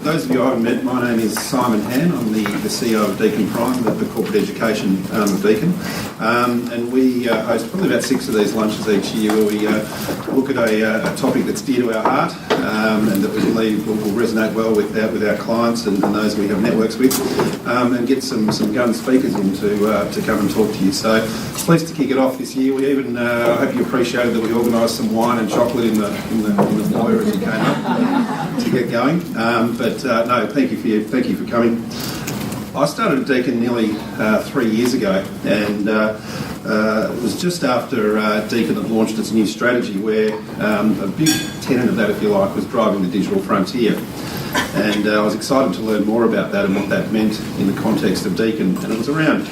For those of you I haven't met, my name is Simon Han. I'm the CEO of Deakin Prime, the corporate education of Deakin. And we host probably about 6 of these lunches each year where we look at a topic that's dear to our heart and that we believe will resonate well with our clients and those we have networks with, and get some gun speakers in to come and talk to you. So pleased to kick it off this year. We even, I hope you appreciated that we organised some wine and chocolate in the foyer as you came up to get going. No, thank you for coming. I started at Deakin nearly 3 years ago, and it was just after Deakin had launched its new strategy, where a big tenet of that, if you like, was driving the digital frontier. And I was excited to learn more about that and what that meant in the context of Deakin. And it was around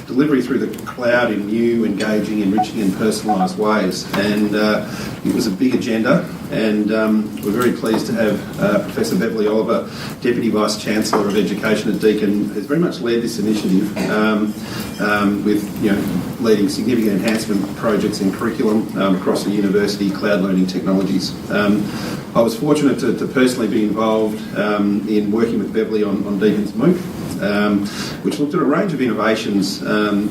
delivery through the cloud in new, engaging, enriching and personalised ways. And it was a big agenda, and we're very pleased to have Professor Beverley Oliver, Deputy Vice-Chancellor of Education at Deakin, has very much led this initiative with leading significant enhancement projects in curriculum across the university, cloud learning technologies. I was fortunate to personally be involved in working with Beverley on Deakin's Mooc, which looked at a range of innovations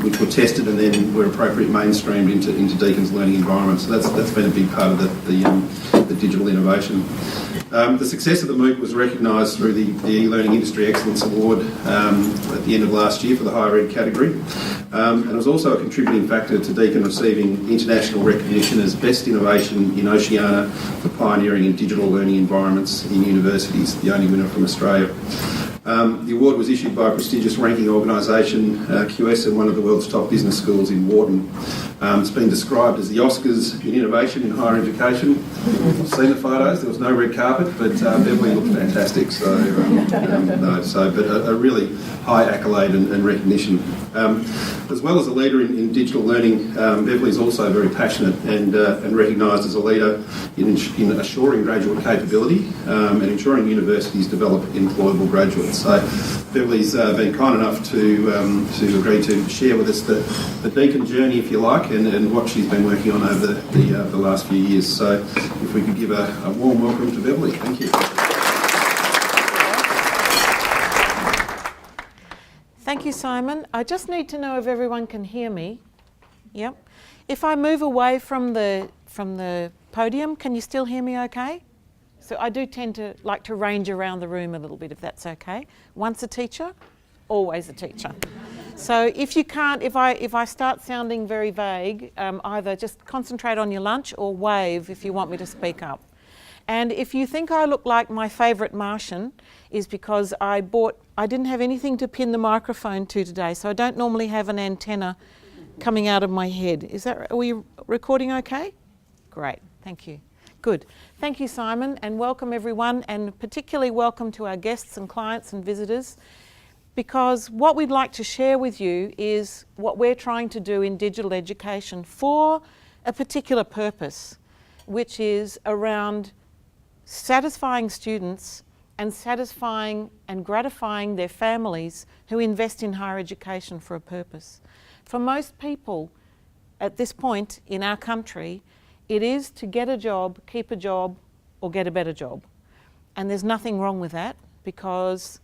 which were tested and then were appropriately mainstreamed into Deakin's learning environment. So that's been a big part of the digital innovation. The success of the Mooc was recognised through the E-Learning Industry Excellence Award at the end of last year for the higher ed category. And it was also a contributing factor to Deakin receiving international recognition as Best Innovation in Oceania for pioneering in digital learning environments in universities, the only winner from Australia. The award was issued by a prestigious ranking organisation, QS, and one of the world's top business schools in Wharton. It's been described as the Oscars in innovation in higher education. I've seen the photos. There was no red carpet, but Beverley looked fantastic. So, but a really high accolade and recognition. As well as a leader in digital learning, Beverley is also very passionate and recognised as a leader in assuring graduate capability and ensuring universities develop employable graduates. So Beverley's been kind enough to agree to share with us the Deakin journey, if you like, and what she's been working on over the last few years. So if we could give a warm welcome to Beverley. Thank you. Thank you, Simon. I just need to know if everyone can hear me. Yep. If I move away from the podium, can you still hear me okay? So I do tend to like to range around the room a little bit, if that's okay. Once a teacher, always a teacher. So if you can't, if I start sounding very vague, either just concentrate on your lunch or wave if you want me to speak up. And if you think I look like my favourite Martian, is because I didn't have anything to pin the microphone to today, so I don't normally have an antenna coming out of my head. Are we recording okay? Great, thank you. Good. Thank you, Simon, and welcome everyone, and particularly welcome to our guests and clients and visitors, because what we'd like to share with you is what we're trying to do in digital education for a particular purpose, which is around satisfying students and satisfying and gratifying their families who invest in higher education for a purpose. For most people at this point in our country, it is to get a job, keep a job, or get a better job. And there's nothing wrong with that, because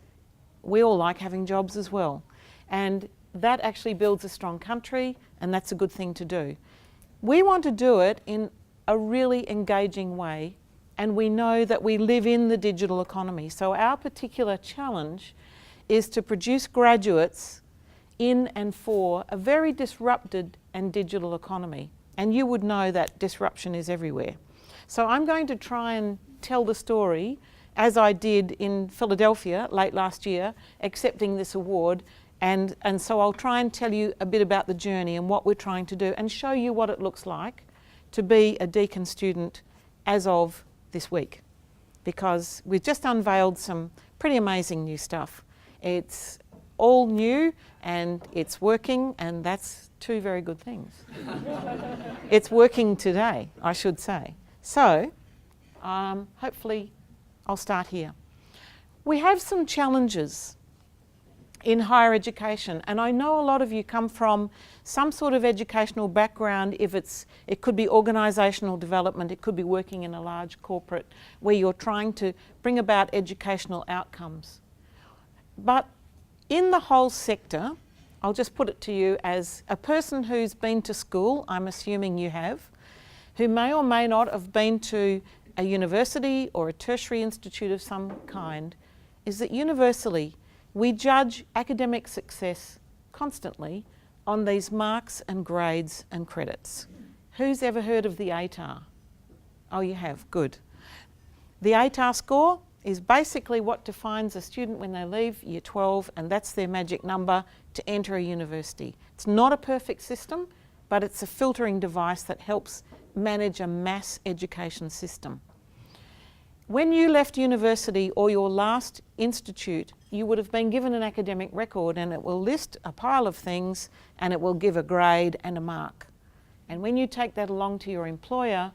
we all like having jobs as well. And that actually builds a strong country, and that's a good thing to do. We want to do it in a really engaging way, and we know that we live in the digital economy. So our particular challenge is to produce graduates in and for a very disrupted and digital economy. And you would know that disruption is everywhere. So I'm going to try and tell the story as I did in Philadelphia late last year, accepting this award. And so I'll try and tell you a bit about the journey and what we're trying to do and show you what it looks like to be a Deakin student as of this week. Because we've just unveiled some pretty amazing new stuff. It's all new and it's working, and that's two very good things. It's working today, I should say. So hopefully I'll start here. We have some challenges in higher education. And I know a lot of you come from some sort of educational background. It could be organisational development, it could be working in a large corporate where you're trying to bring about educational outcomes. But in the whole sector, I'll just put it to you as a person who's been to school, I'm assuming you have, who may or may not have been to a university or a tertiary institute of some kind, is that universally we judge academic success constantly on these marks and grades and credits. Who's ever heard of the ATAR? Oh, you have, good. The ATAR score is basically what defines a student when they leave year 12, and that's their magic number to enter a university. It's not a perfect system, but it's a filtering device that helps manage a mass education system. When you left university or your last institute, you would have been given an academic record, and it will list a pile of things and it will give a grade and a mark. And when you take that along to your employer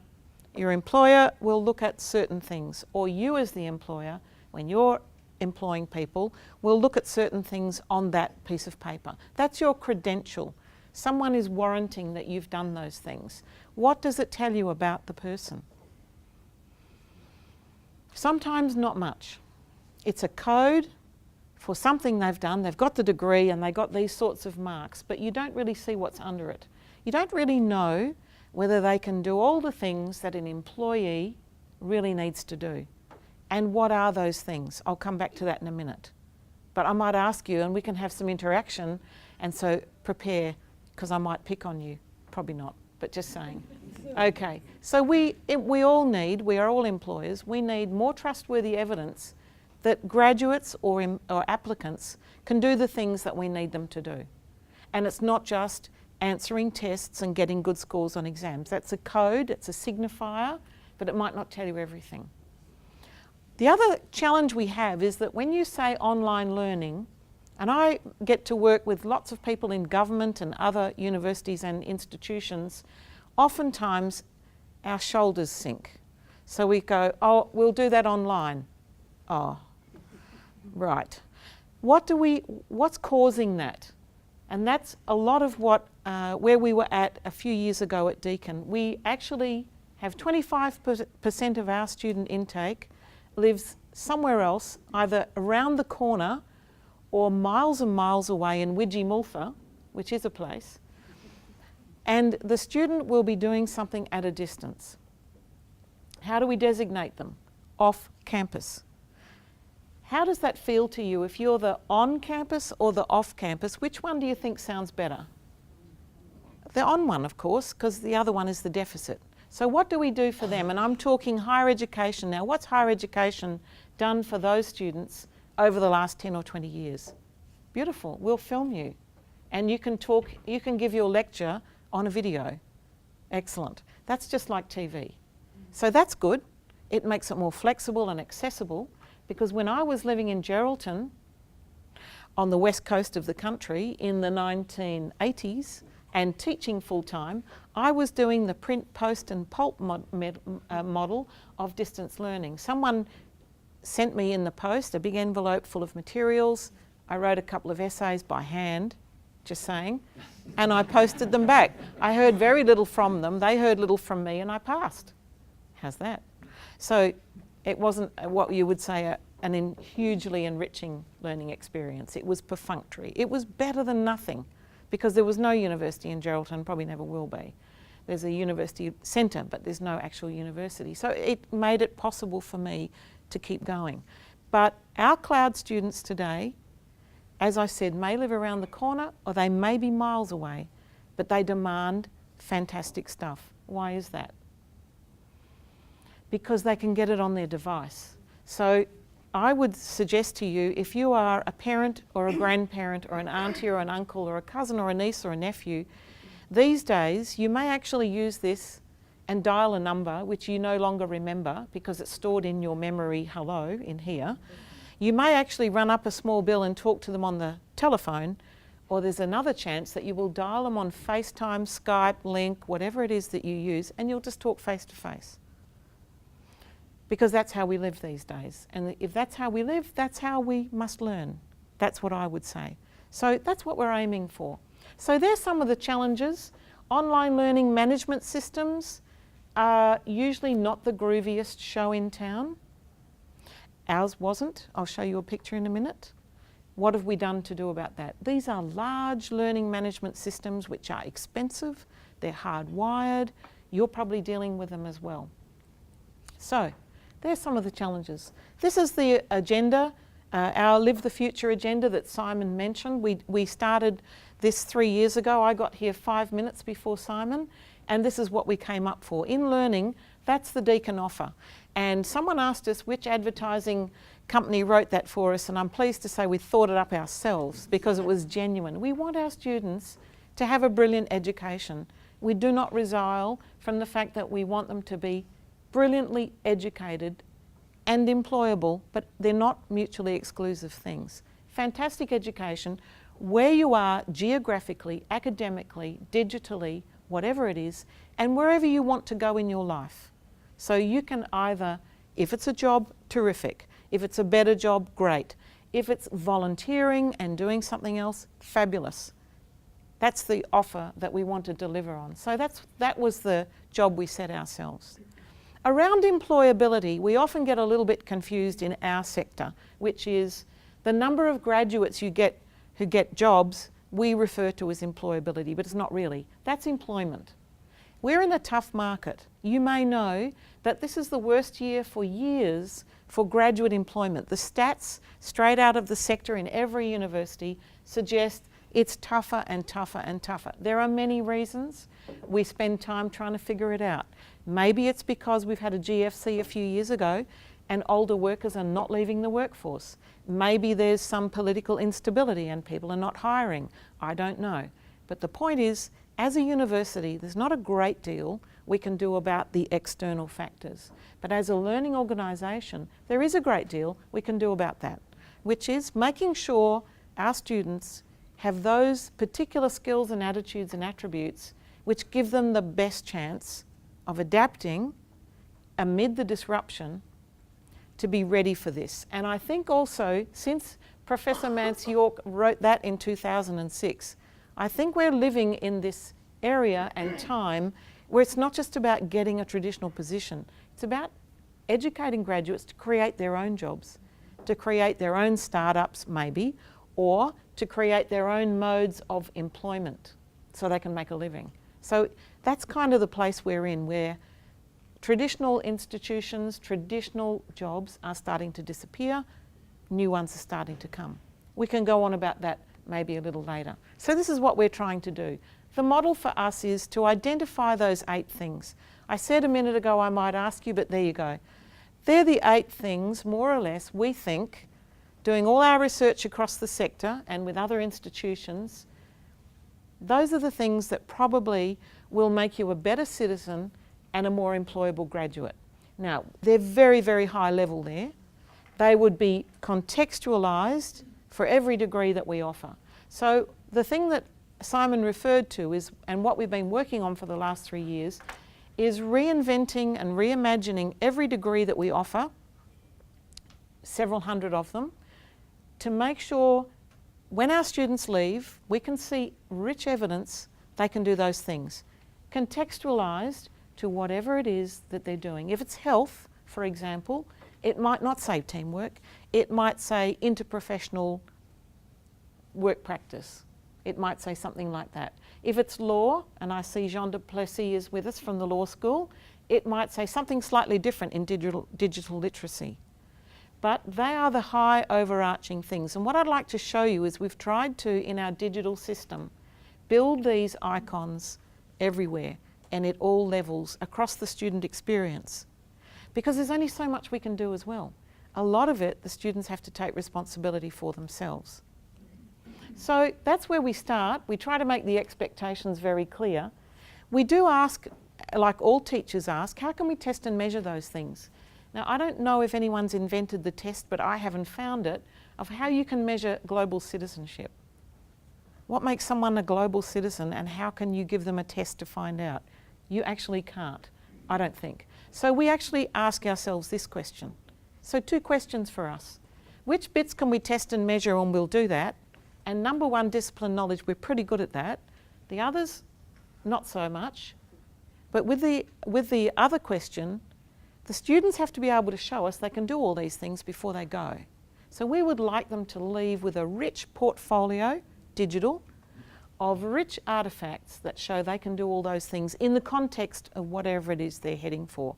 will look at certain things, or you as the employer, when you're employing people, will look at certain things on that piece of paper. That's your credential. Someone is warranting that you've done those things. What does it tell you about the person? Sometimes not much. It's a code for something they've done. They've got the degree and they got these sorts of marks, but you don't really see what's under it. You don't really know whether they can do all the things that an employee really needs to do. And what are those things? I'll come back to that in a minute. But I might ask you and we can have some interaction, and so prepare, because I might pick on you. Probably not, but just saying. Okay, so we are all employers, we need more trustworthy evidence that graduates or applicants can do the things that we need them to do. And it's not just answering tests and getting good scores on exams. That's a code, it's a signifier, but it might not tell you everything. The other challenge we have is that when you say online learning, and I get to work with lots of people in government and other universities and institutions, oftentimes our shoulders sink. So we go, oh, we'll do that online. Oh, right. What's causing that? And that's a lot of what, where we were at a few years ago at Deakin. We actually have 25% of our student intake lives somewhere else, either around the corner or miles and miles away in Widgie-Mulpha, which is a place. And the student will be doing something at a distance. How do we designate them? Off campus. How does that feel to you if you're the on campus or the off campus? Which one do you think sounds better? The on one, of course, because the other one is the deficit. So what do we do for them? And I'm talking higher education now. What's higher education done for those students over the last 10 or 20 years? Beautiful, we'll film you. And you can talk, you can give your lecture on a video. Excellent. That's just like TV. So that's good. It makes it more flexible and accessible, because when I was living in Geraldton on the west coast of the country in the 1980s and teaching full-time, I was doing the print, post and pulp model of distance learning. Someone sent me in the post a big envelope full of materials. I wrote a couple of essays by hand, just saying, and I posted them back. I heard very little from them, they heard little from me, and I passed. How's that? So it wasn't what you would say an hugely enriching learning experience. It was perfunctory. It was better than nothing, because there was no university in Geraldton, probably never will be. There's a university centre, but there's no actual university. So it made it possible for me to keep going. But our cloud students today, as I said, may live around the corner or they may be miles away, but they demand fantastic stuff. Why is that? Because they can get it on their device. So I would suggest to you, if you are a parent or a grandparent or an auntie or an uncle or a cousin or a niece or a nephew, these days you may actually use this and dial a number which you no longer remember because it's stored in your memory, hello, in here. You may actually run up a small bill and talk to them on the telephone, or there's another chance that you will dial them on FaceTime, Skype, Link, whatever it is that you use, and you'll just talk face to face. Because that's how we live these days. And if that's how we live, that's how we must learn. That's what I would say. So that's what we're aiming for. So there's some of the challenges. Online learning management systems are usually not the grooviest show in town. Ours wasn't. I'll show you a picture in a minute. What have we done to do about that? These are large learning management systems which are expensive, they're hardwired, you're probably dealing with them as well. So, there's some of the challenges. This is the agenda, our Live the Future agenda that Simon mentioned. We started this 3 years ago. I got here 5 minutes before Simon, and this is what we came up for. In learning, that's the Deakin offer. And someone asked us which advertising company wrote that for us, and I'm pleased to say we thought it up ourselves because it was genuine. We want our students to have a brilliant education. We do not resile from the fact that we want them to be brilliantly educated and employable, but they're not mutually exclusive things. Fantastic education, where you are geographically, academically, digitally, whatever it is, and wherever you want to go in your life. So you can either, if it's a job, terrific. If it's a better job, great. If it's volunteering and doing something else, fabulous. That's the offer that we want to deliver on. So that was the job we set ourselves. Around employability, we often get a little bit confused in our sector, which is the number of graduates you get who get jobs we refer to as employability, but it's not really. That's employment. We're in a tough market. You may know that this is the worst year for years for graduate employment. The stats straight out of the sector in every university suggest it's tougher and tougher and tougher. There are many reasons. We spend time trying to figure it out. Maybe it's because we've had a GFC a few years ago and older workers are not leaving the workforce. Maybe there's some political instability and people are not hiring. I don't know. But the point is, as a university, there's not a great deal we can do about the external factors. But as a learning organisation, there is a great deal we can do about that, which is making sure our students have those particular skills and attitudes and attributes which give them the best chance of adapting amid the disruption to be ready for this. And I think also, since Professor Mance York wrote that in 2006, I think we're living in this area and time where it's not just about getting a traditional position, it's about educating graduates to create their own jobs, to create their own startups maybe, or to create their own modes of employment so they can make a living. So that's kind of the place we're in, where traditional institutions, traditional jobs are starting to disappear, new ones are starting to come. We can go on about that maybe a little later. So this is what we're trying to do. The model for us is to identify those 8 things. I said a minute ago I might ask you, but there you go. They're the 8 things, more or less, we think, doing all our research across the sector and with other institutions, those are the things that probably will make you a better citizen and a more employable graduate. Now, they're very, very high level there. They would be contextualised for every degree that we offer. So the thing that Simon referred to is, and what we've been working on for the last 3 years, is reinventing and reimagining every degree that we offer, several hundred of them, to make sure when our students leave, we can see rich evidence they can do those things, contextualised to whatever it is that they're doing. If it's health, for example, it might not say teamwork, it might say interprofessional work practice. It might say something like that. If it's law, and I see Jean de Plessis is with us from the law school, it might say something slightly different in digital literacy. But they are the high overarching things. And what I'd like to show you is we've tried to, in our digital system, build these icons everywhere and at all levels across the student experience. Because there's only so much we can do as well. A lot of it, the students have to take responsibility for themselves. So that's where we start. We try to make the expectations very clear. We do ask, like all teachers ask, how can we test and measure those things? Now, I don't know if anyone's invented the test, but I haven't found it, of how you can measure global citizenship. What makes someone a global citizen, and how can you give them a test to find out? You actually can't, I don't think. So we actually ask ourselves this question. So 2 questions for us. Which bits can we test and measure, and we'll do that? And number one, discipline knowledge, we're pretty good at that. The others, not so much. But with the other question, the students have to be able to show us they can do all these things before they go. So we would like them to leave with a rich portfolio, digital, of rich artefacts that show they can do all those things in the context of whatever it is they're heading for.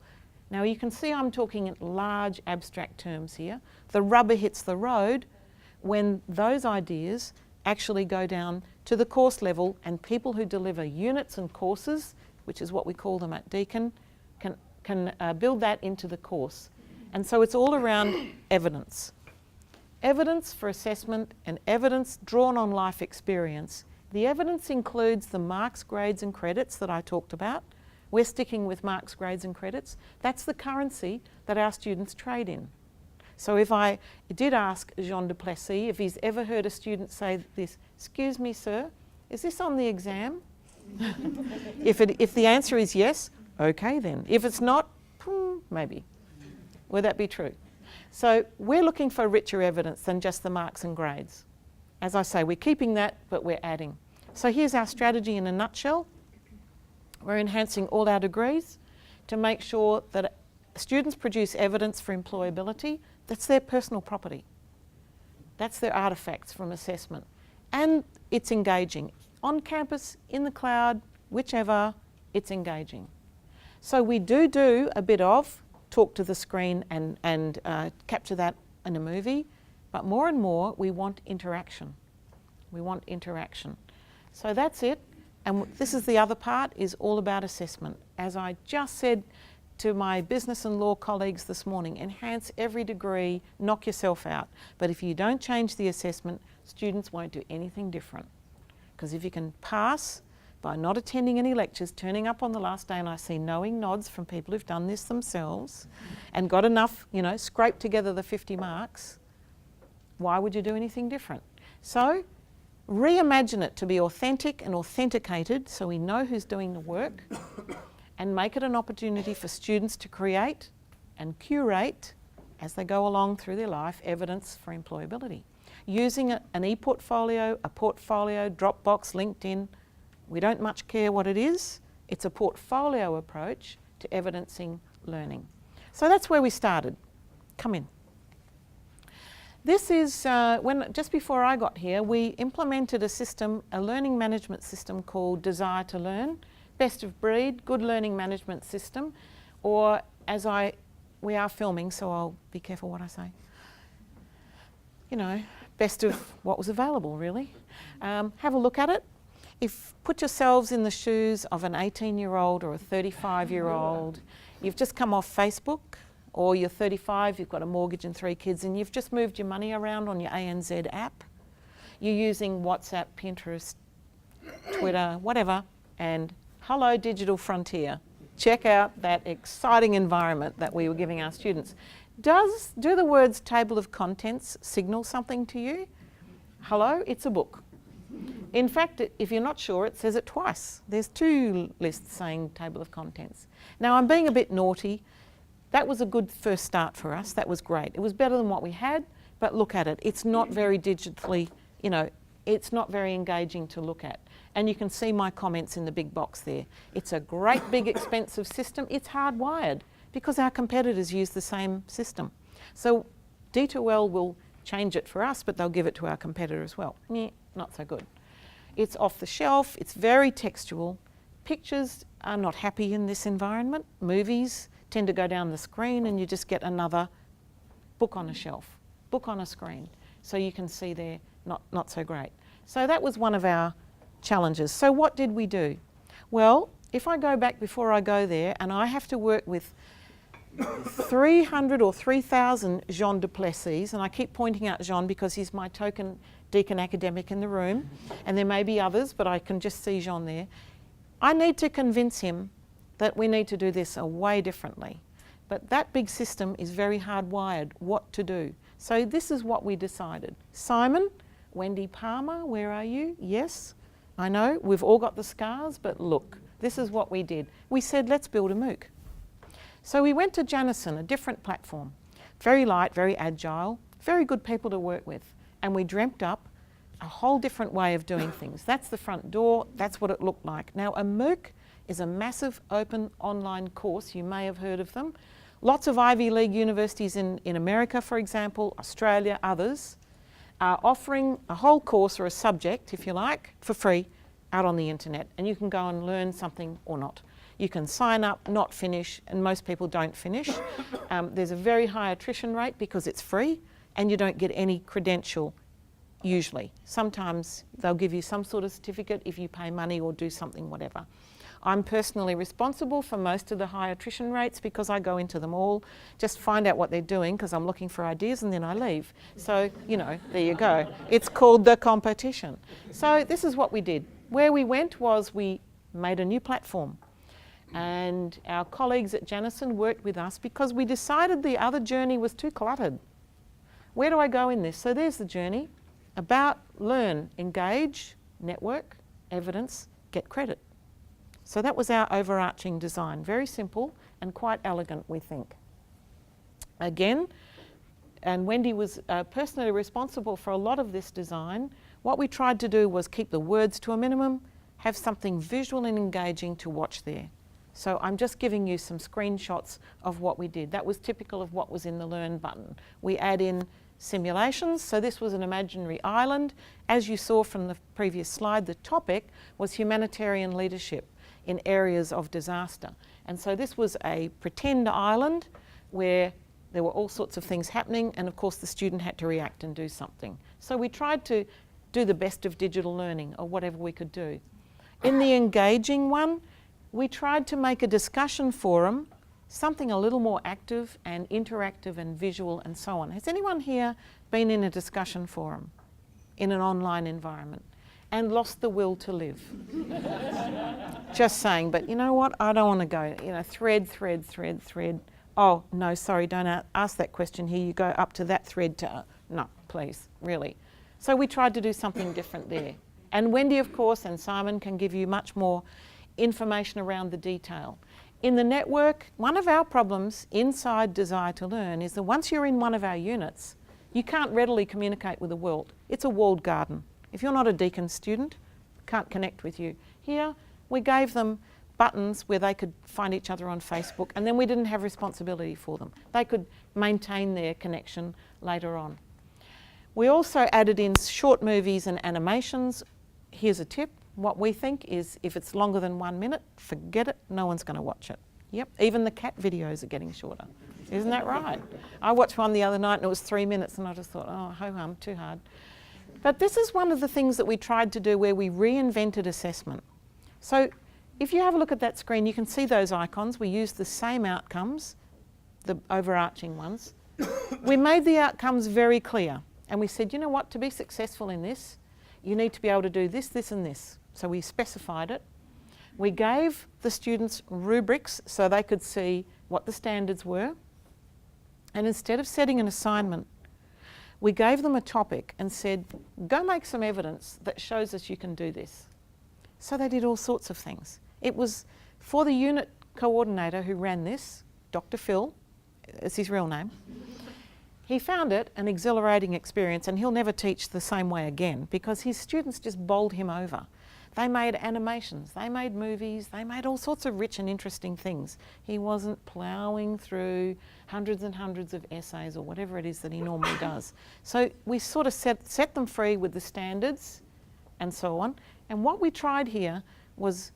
Now you can see I'm talking in large abstract terms here. The rubber hits the road when those ideas actually go down to the course level, and people who deliver units and courses, which is what we call them at Deakin, can build that into the course. And so it's all around evidence. Evidence for assessment and evidence drawn on life experience. The evidence includes the marks, grades and credits that I talked about. We're sticking with marks, grades and credits. That's the currency that our students trade in. So if I did ask Jean du Plessis if he's ever heard a student say this, "Excuse me, sir, is this on the exam?" If the answer is yes, okay then. If it's not, maybe. Would that be true? So we're looking for richer evidence than just the marks and grades. As I say, we're keeping that, but we're adding. So here's our strategy in a nutshell. We're enhancing all our degrees to make sure that students produce evidence for employability. That's their personal property. That's their artefacts from assessment. And it's engaging. On campus, in the cloud, whichever, it's engaging. So we do a bit of talk to the screen and capture that in a movie, but more and more we want interaction. We want interaction. So that's it. And this is the other part, is all about assessment. As I just said to my business and law colleagues this morning, enhance every degree, knock yourself out. But if you don't change the assessment, students won't do anything different. Because if you can pass by not attending any lectures, turning up on the last day, and I see knowing nods from people who've done this themselves and got enough, scraped together the 50 marks, why would you do anything different? So reimagine it to be authentic and authenticated so we know who's doing the work, and make it an opportunity for students to create and curate, as they go along through their life, evidence for employability. Using an e-portfolio, a portfolio, Dropbox, LinkedIn, we don't much care what it is. It's a portfolio approach to evidencing learning. So that's where we started. Come in. This is, just before I got here, we implemented a system, a learning management system called Desire to Learn, best of breed, good learning management system, or we are filming, so I'll be careful what I say. Best of what was available, really. Have a look at it. Put yourselves in the shoes of an 18-year-old or a 35-year-old. You've just come off Facebook, or you're 35, you've got a mortgage and 3 kids, and you've just moved your money around on your ANZ app. You're using WhatsApp, Pinterest, Twitter, whatever, and hello, digital frontier. Check out that exciting environment that we were giving our students. Do the words table of contents signal something to you? Hello, it's a book. In fact, if you're not sure, it says it twice. There's 2 lists saying table of contents. Now, I'm being a bit naughty. That was a good first start for us. That was great. It was better than what we had, but look at it. It's not very digitally, it's not very engaging to look at. And you can see my comments in the big box there. It's a great big expensive system. It's hardwired because our competitors use the same system. So D2L will change it for us, but they'll give it to our competitor as well. Not so good. It's off the shelf. It's very textual. Pictures are not happy in this environment. Movies tend to go down the screen and you just get another book on a shelf, book on a screen. So you can see there, not so great. So that was one of our challenges. So what did we do? Well, if I go back before I go there, and I have to work with 300 or 3,000 Jean du Plessis, and I keep pointing out Jean because he's my token Deakin academic in the room, and there may be others, but I can just see Jean there. I need to convince him that we need to do this way differently. But that big system is very hardwired, what to do. So this is what we decided. Simon, Wendy Palmer, where are you? Yes, I know, we've all got the scars, but look, this is what we did. We said, let's build a Mooc. So we went to Janison, a different platform. Very light, very agile, very good people to work with. And we dreamt up a whole different way of doing things. That's the front door, that's what it looked like. Now a Mooc is a massive open online course, you may have heard of them. Lots of Ivy League universities in America, for example, Australia, others, are offering a whole course or a subject, if you like, for free out on the internet, and you can go and learn something or not. You can sign up, not finish, and most people don't finish. There's a very high attrition rate because it's free and you don't get any credential usually. Sometimes they'll give you some sort of certificate if you pay money or do something, whatever. I'm personally responsible for most of the high attrition rates because I go into them all, just find out what they're doing because I'm looking for ideas and then I leave. So, you know, there you go. It's called the competition. So this is what we did. Where we went was we made a new platform, and our colleagues at Janison worked with us because we decided the other journey was too cluttered. Where do I go in this? So there's the journey. About, learn, engage, network, evidence, get credit. So that was our overarching design. Very simple and quite elegant, we think. Again, and Wendy was personally responsible for a lot of this design. What we tried to do was keep the words to a minimum, have something visual and engaging to watch there. So I'm just giving you some screenshots of what we did. That was typical of what was in the Learn button. We add in simulations. So this was an imaginary island. As you saw from the previous slide, the topic was humanitarian leadership in areas of disaster. And so this was a pretend island where there were all sorts of things happening, and of course the student had to react and do something. So we tried to do the best of digital learning, or whatever we could do. In the engaging one, we tried to make a discussion forum, something a little more active and interactive and visual and so on. Has anyone here been in a discussion forum in an online environment and lost the will to live? Just saying, but you know what? I don't want to go, you know, thread. Oh, no, sorry, don't ask that question here. You go up to that thread to, no, please, really. So we tried to do something different there. And Wendy, of course, and Simon can give you much more information around the detail. In the network, one of our problems inside Desire to Learn is that once you're in one of our units, you can't readily communicate with the world. It's a walled garden. If you're not a Deakin student, can't connect with you. Here, we gave them buttons where they could find each other on Facebook, and then we didn't have responsibility for them. They could maintain their connection later on. We also added in short movies and animations. Here's a tip. What we think is if it's longer than 1 minute, forget it, no one's going to watch it. Yep, even the cat videos are getting shorter. Isn't that right? I watched one the other night and it was 3 minutes and I just thought, oh, ho-hum, too hard. But this is one of the things that we tried to do where we reinvented assessment. So if you have a look at that screen, you can see those icons. We used the same outcomes, the overarching ones. We made the outcomes very clear. And we said, you know what, to be successful in this, you need to be able to do this, this and this. So we specified it. We gave the students rubrics so they could see what the standards were. And instead of setting an assignment, we gave them a topic and said, go make some evidence that shows us you can do this. So they did all sorts of things. It was for the unit coordinator who ran this, Dr. Phil, it's his real name. He found it an exhilarating experience, and he'll never teach the same way again because his students just bowled him over. They made animations, they made movies, they made all sorts of rich and interesting things. He wasn't ploughing through hundreds and hundreds of essays or whatever it is that he normally does. So we sort of set them free with the standards and so on. And what we tried here was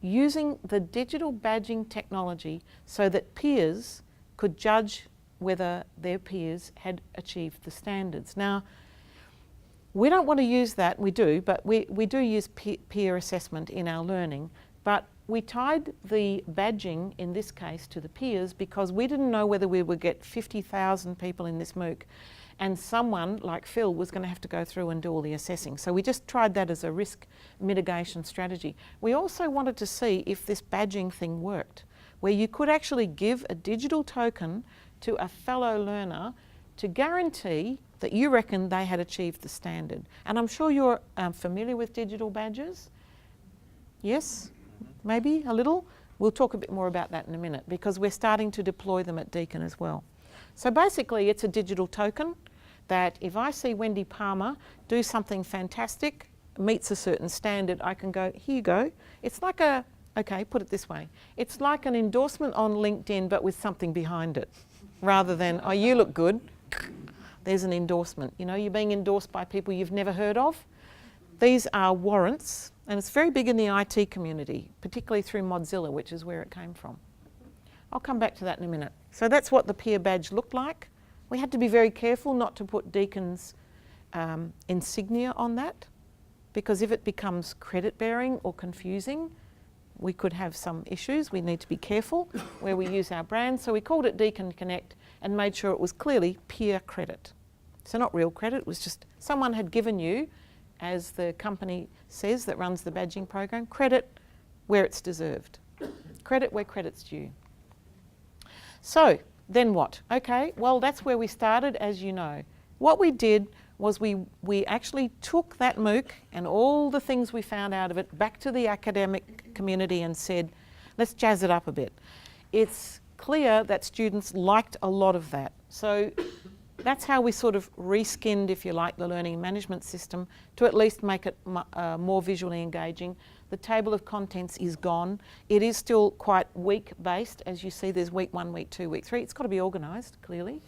using the digital badging technology so that peers could judge whether their peers had achieved the standards. Now, we don't want to use that, we do, but we do use peer assessment in our learning, but we tied the badging in this case to the peers because we didn't know whether we would get 50,000 people in this Mooc and someone like Phil was going to have to go through and do all the assessing. So we just tried that as a risk mitigation strategy. We also wanted to see if this badging thing worked, where you could actually give a digital token to a fellow learner to guarantee that you reckon they had achieved the standard. And I'm sure you're familiar with digital badges. Yes? Maybe a little? We'll talk a bit more about that in a minute because we're starting to deploy them at Deakin as well. So basically it's a digital token that if I see Wendy Palmer do something fantastic, meets a certain standard, I can go, here you go. It's like okay, put it this way. It's like an endorsement on LinkedIn, but with something behind it. Rather than, oh, you look good, there's an endorsement. You know, you're being endorsed by people you've never heard of. These are warrants, and it's very big in the IT community, particularly through Mozilla, which is where it came from. I'll come back to that in a minute. So that's what the peer badge looked like. We had to be very careful not to put Deakin's insignia on that, because if it becomes credit-bearing or confusing, we could have some issues. We need to be careful where we use our brand. So we called it Deakin Connect and made sure it was clearly peer credit. So not real credit, it was just someone had given you, as the company says that runs the badging program, credit where it's deserved. Credit where credit's due. So then what? Okay, well that's where we started, as you know. What we did was we actually took that Mooc and all the things we found out of it back to the academic community and said, let's jazz it up a bit. It's clear that students liked a lot of that. So that's how we sort of reskinned, if you like, the learning management system to at least make it more visually engaging. The table of contents is gone. It is still quite week-based. As you see, there's week 1, week 2, week 3. It's got to be organised, clearly.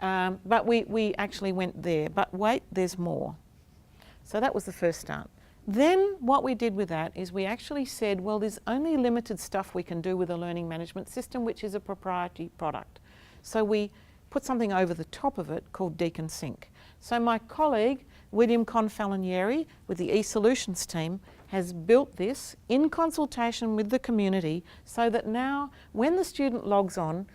But we actually went there. But wait, there's more. So that was the first start. Then what we did with that is we actually said, well, there's only limited stuff we can do with a learning management system, which is a proprietary product. So we put something over the top of it called Deakin Sync. So my colleague, William Confalonieri, with the eSolutions team, has built this in consultation with the community so that now when the student logs on,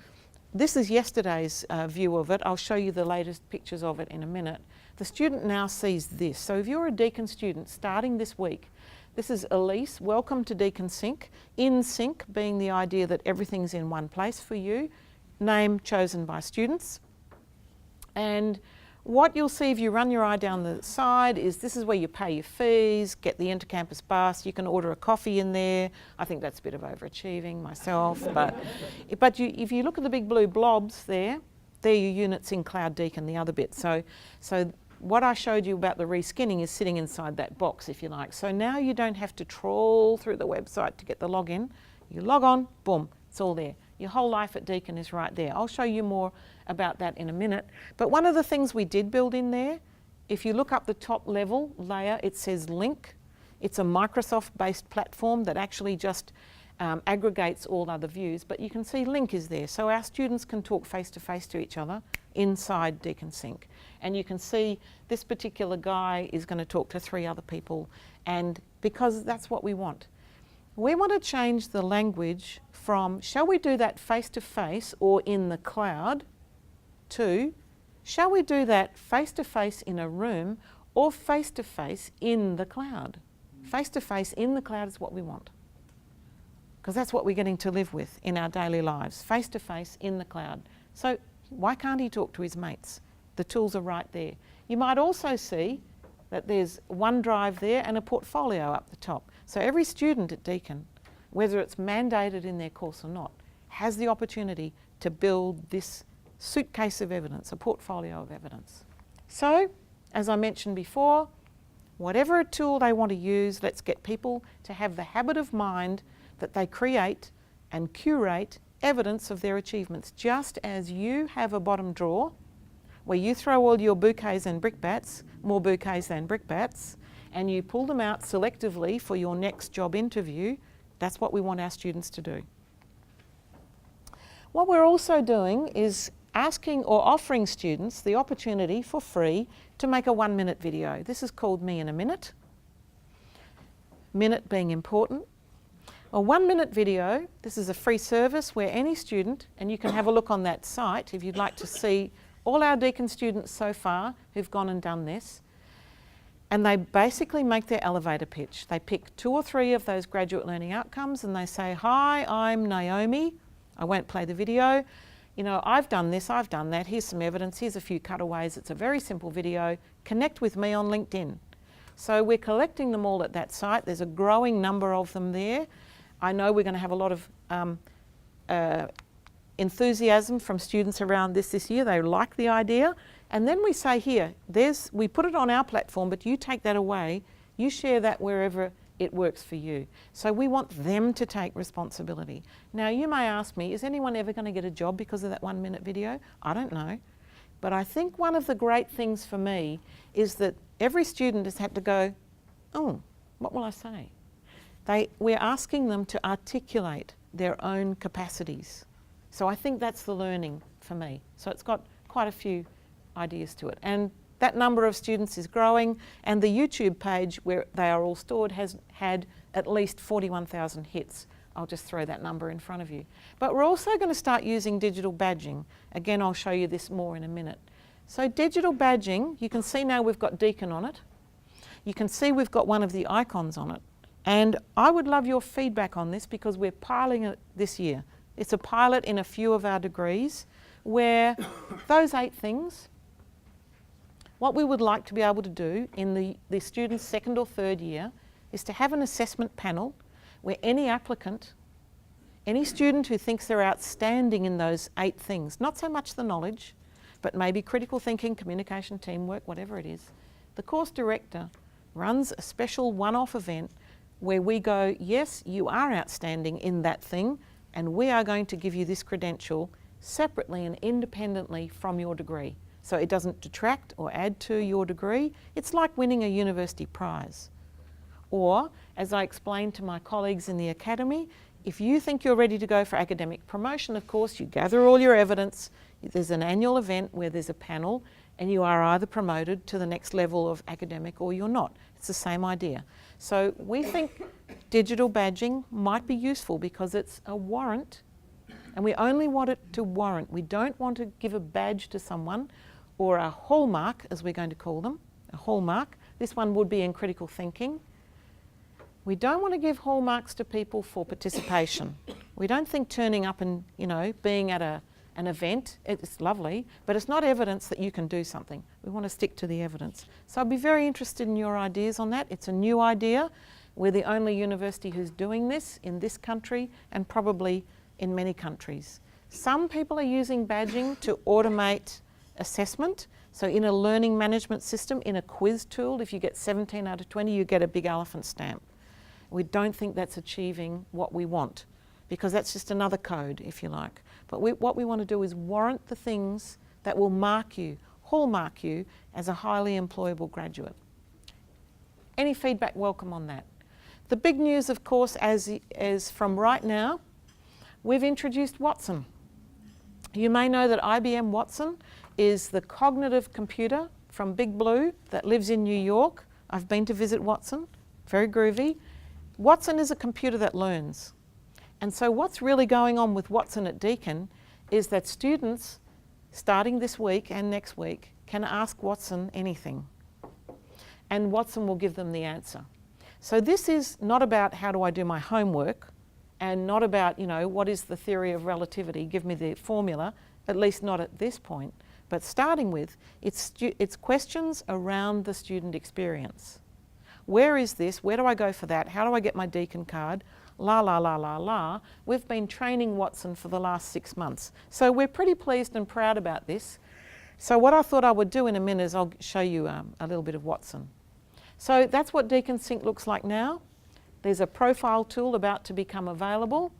this is yesterday's view of it. I'll show you the latest pictures of it in a minute. The student now sees this. So if you're a Deakin student starting this week, this is Elise, welcome to Deakin Sync. In Sync being the idea that everything's in one place for you, name chosen by students. And what you'll see if you run your eye down the side is this is where you pay your fees, get the intercampus bus, you can order a coffee in there. I think that's a bit of overachieving myself, but if you look at the big blue blobs there, they're your units in Cloud Deakin, the other bit. So what I showed you about the reskinning is sitting inside that box, if you like. So now you don't have to trawl through the website to get the login. You log on, boom, it's all there. Your whole life at Deakin is right there. I'll show you more about that in a minute. But one of the things we did build in there, if you look up the top level layer, it says Link. It's a Microsoft-based platform that actually just aggregates all other views. But you can see Link is there. So our students can talk face-to-face to each other inside Deakin Sync. And you can see this particular guy is going to talk to 3 other people. And because that's what we want. We want to change the language from, shall we do that face-to-face or in the cloud, to, shall we do that face-to-face in a room or face-to-face in the cloud? Face-to-face in the cloud is what we want. Because that's what we're getting to live with in our daily lives, face-to-face in the cloud. So why can't he talk to his mates? The tools are right there. You might also see that there's OneDrive there and a portfolio up the top. So every student at Deakin, whether it's mandated in their course or not, has the opportunity to build this suitcase of evidence, a portfolio of evidence. So, as I mentioned before, whatever a tool they want to use, let's get people to have the habit of mind that they create and curate evidence of their achievements, just as you have a bottom drawer where you throw all your bouquets and brickbats, more bouquets than brickbats, and you pull them out selectively for your next job interview. That's what we want our students to do. What we're also doing is asking or offering students the opportunity for free to make a 1-minute video. This is called Me in a Minute. Minute being important. A 1-minute video, this is a free service where any student, and you can have a look on that site if you'd like to see all our Deakin students so far who've gone and done this, and they basically make their elevator pitch. They pick 2 or 3 of those graduate learning outcomes and they say, hi, I'm Naomi. I won't play the video. You know, I've done this, I've done that. Here's some evidence, here's a few cutaways. It's a very simple video. Connect with me on LinkedIn. So we're collecting them all at that site. There's a growing number of them there. I know we're going to have a lot of enthusiasm from students around this year. They like the idea And then we say here, we put it on our platform, but you take that away, you share that wherever it works for you. So we want them to take responsibility. Now you may ask me, is anyone ever going to get a job because of that 1 minute video? I don't know. But I think one of the great things for me is that every student has had to go, oh, what will I say? We're asking them to articulate their own capacities. So I think that's the learning for me. So it's got quite a few ideas to it. And that number of students is growing, and the YouTube page where they are all stored has had at least 41,000 hits. I'll just throw that number in front of you. But we're also going to start using digital badging. Again, I'll show you this more in a minute. So digital badging, you can see now we've got Deakin on it. You can see we've got one of the icons on it. And I would love your feedback on this because we're piloting it this year. It's a pilot in a few of our degrees where those 8 things, what we would like to be able to do in the student's 2nd or 3rd year is to have an assessment panel where any applicant, any student who thinks they're outstanding in those 8 things, not so much the knowledge, but maybe critical thinking, communication, teamwork, whatever it is, the course director runs a special one-off event where we go, yes, you are outstanding in that thing, and we are going to give you this credential separately and independently from your degree. So it doesn't detract or add to your degree. It's like winning a university prize. Or, as I explained to my colleagues in the academy, if you think you're ready to go for academic promotion, of course, you gather all your evidence. There's an annual event where there's a panel, and you are either promoted to the next level of academic or you're not. It's the same idea. So we think digital badging might be useful because it's a warrant, and we only want it to warrant. We don't want to give a badge to someone or a hallmark, as we're going to call them, a hallmark. This one would be in critical thinking. We don't want to give hallmarks to people for participation. We don't think turning up and, being at an event, it's lovely, but it's not evidence that you can do something. We want to stick to the evidence. So I'd be very interested in your ideas on that. It's a new idea. We're the only university who's doing this in this country and probably in many countries. Some people are using badging to automate assessment. So in a learning management system, in a quiz tool, if you get 17 out of 20, you get a big elephant stamp. We don't think that's achieving what we want because that's just another code, if you like. But what we want to do is warrant the things that will mark you, hallmark you as a highly employable graduate. Any feedback welcome on that. The big news, of course, as from right now, we've introduced Watson. You may know that IBM Watson is the cognitive computer from Big Blue that lives in New York. I've been to visit Watson, very groovy. Watson is a computer that learns. And so what's really going on with Watson at Deakin is that students, starting this week and next week, can ask Watson anything. And Watson will give them the answer. So this is not about how do I do my homework and not about, what is the theory of relativity, give me the formula, at least not at this point. But starting with, it's questions around the student experience. Where is this? Where do I go for that? How do I get my Deakin card? La, la, la, la, la. We've been training Watson for the last 6 months. So we're pretty pleased and proud about this. So what I thought I would do in a minute is I'll show you a little bit of Watson. So that's what Deakin Sync looks like now. There's a profile tool about to become available.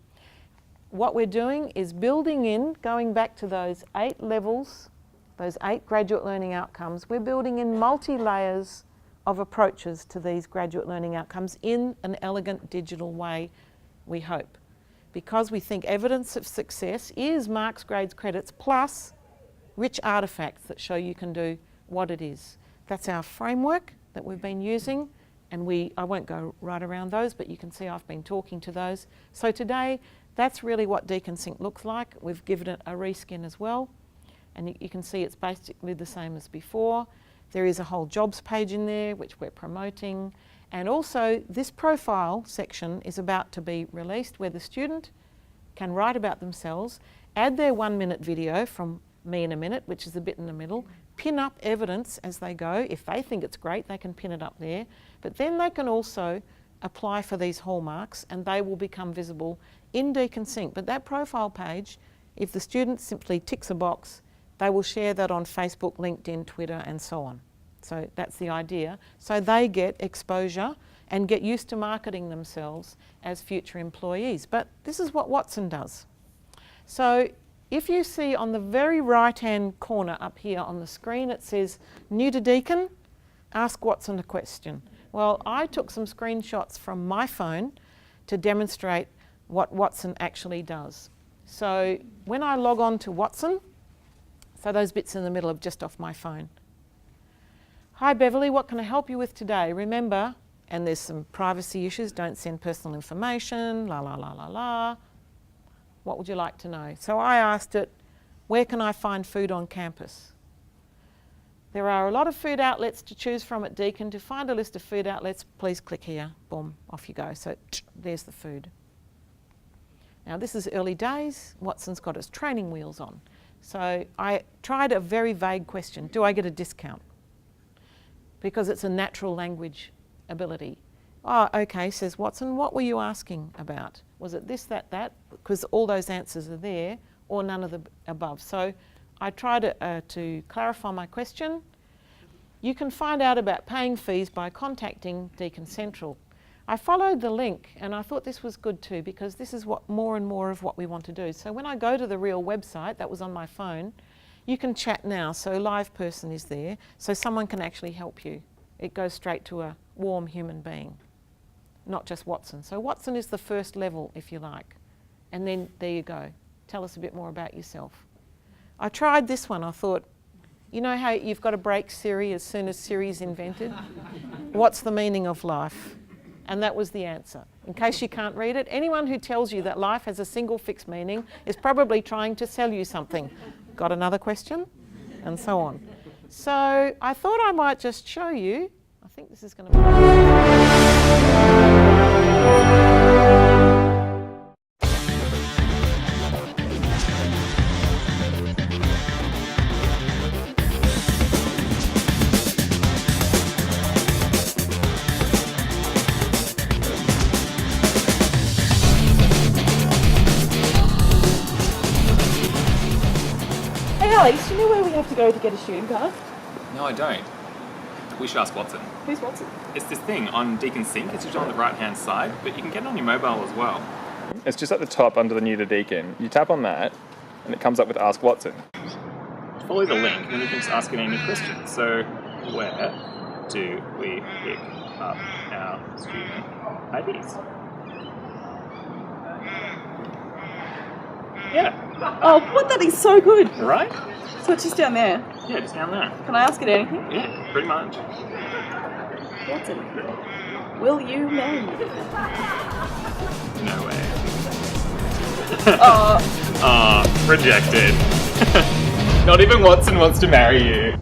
What we're doing is building in, going back to those 8 levels, those 8 graduate learning outcomes, we're building in multi-layers of approaches to these graduate learning outcomes in an elegant digital way, we hope. Because we think evidence of success is marks, grades, credits, plus rich artefacts that show you can do what it is. That's our framework that we've been using, and I won't go right around those, but you can see I've been talking to those. So today, that's really what Deakin Sync looks like. We've given it a reskin as well, and you can see it's basically the same as before. There is a whole jobs page in there, which we're promoting. And also, this profile section is about to be released where the student can write about themselves, add their 1-minute video from me in a minute, which is the bit in the middle, pin up evidence as they go. If they think it's great, they can pin it up there. But then they can also apply for these hallmarks and they will become visible in Deakin Sync. But that profile page, if the student simply ticks a box, they will share that on Facebook, LinkedIn, Twitter and so on. So that's the idea. So they get exposure and get used to marketing themselves as future employees. But this is what Watson does. So if you see on the very right-hand corner up here on the screen, it says, new to Deakin, ask Watson a question. Well, I took some screenshots from my phone to demonstrate what Watson actually does. So when I log on to Watson, so those bits in the middle are just off my phone. Hi Beverley, what can I help you with today? Remember, and there's some privacy issues, don't send personal information, la la la la la. What would you like to know? So I asked it, where can I find food on campus? There are a lot of food outlets to choose from at Deakin. To find a list of food outlets, please click here. Boom, off you go. So there's the food. Now this is early days. Watson's got its training wheels on. So I tried a very vague question. Do I get a discount? Because it's a natural language ability. Oh, okay, says Watson, what were you asking about? Was it this, that? Because all those answers are there, or none of the above. So I tried to clarify my question. You can find out about paying fees by contacting Deakin Central. I followed the link and I thought this was good too, because this is what more and more of what we want to do. So when I go to the real website, that was on my phone, you can chat now. So a live person is there, so someone can actually help you. It goes straight to a warm human being, not just Watson. So Watson is the first level, if you like. And then there you go. Tell us a bit more about yourself. I tried this one. I thought, you know how you've got to break Siri as soon as Siri's invented? What's the meaning of life? And that was the answer. In case you can't read it, anyone who tells you that life has a single fixed meaning is probably trying to sell you something. Got another question? And so on. So I thought I might just show you. I think this is going to be... Alex, do you know where we have to go to get a student card? No, I don't. We should ask Watson. Who's Watson? It's this thing on Deakin Sync. It's usually on the right-hand side, but you can get it on your mobile as well. It's just at the top under the New to Deakin. You tap on that, and it comes up with Ask Watson. Follow the link, and then you can just ask it any questions. So, where do we pick up our student IDs? Yeah. Oh, what? That is so good. Right? So it's just down there. Yeah, just down there. Can I ask it anything? Yeah, pretty much. Watson, will you marry me? No way. Oh. Rejected. Not even Watson wants to marry you.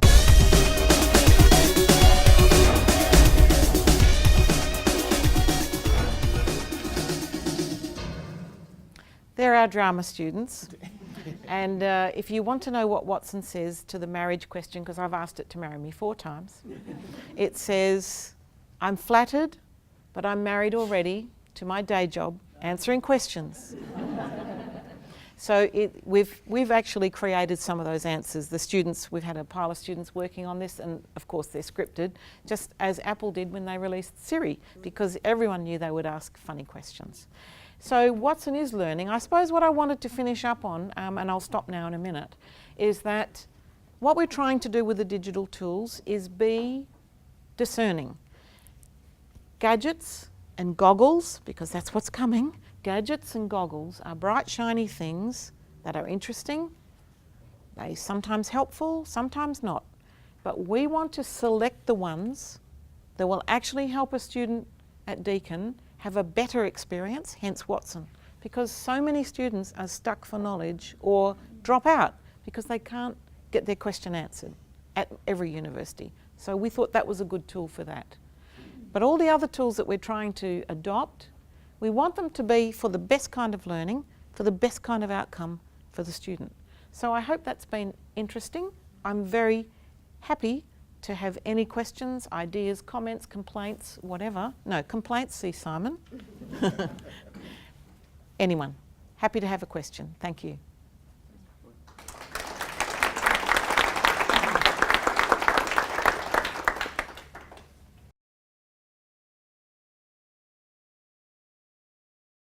They're our drama students. And if you want to know what Watson says to the marriage question, because I've asked it to marry me 4 times, it says, I'm flattered, but I'm married already to my day job, answering questions. So we've actually created some of those answers. The students, we've had a pile of students working on this, and of course they're scripted, just as Apple did when they released Siri, because everyone knew they would ask funny questions. So Watson is learning. I suppose what I wanted to finish up on, and I'll stop now in a minute, is that what we're trying to do with the digital tools is be discerning. Gadgets and goggles, because that's what's coming, gadgets and goggles are bright, shiny things that are interesting. They're sometimes helpful, sometimes not. But we want to select the ones that will actually help a student at Deakin have a better experience, hence Watson, because so many students are stuck for knowledge or drop out because they can't get their question answered at every university. So we thought that was a good tool for that. But all the other tools that we're trying to adopt, we want them to be for the best kind of learning, for the best kind of outcome for the student. So I hope that's been interesting. I'm very happy to have any questions, ideas, comments, complaints, whatever. No, complaints, see Simon. Anyone. Happy to have a question. Thank you.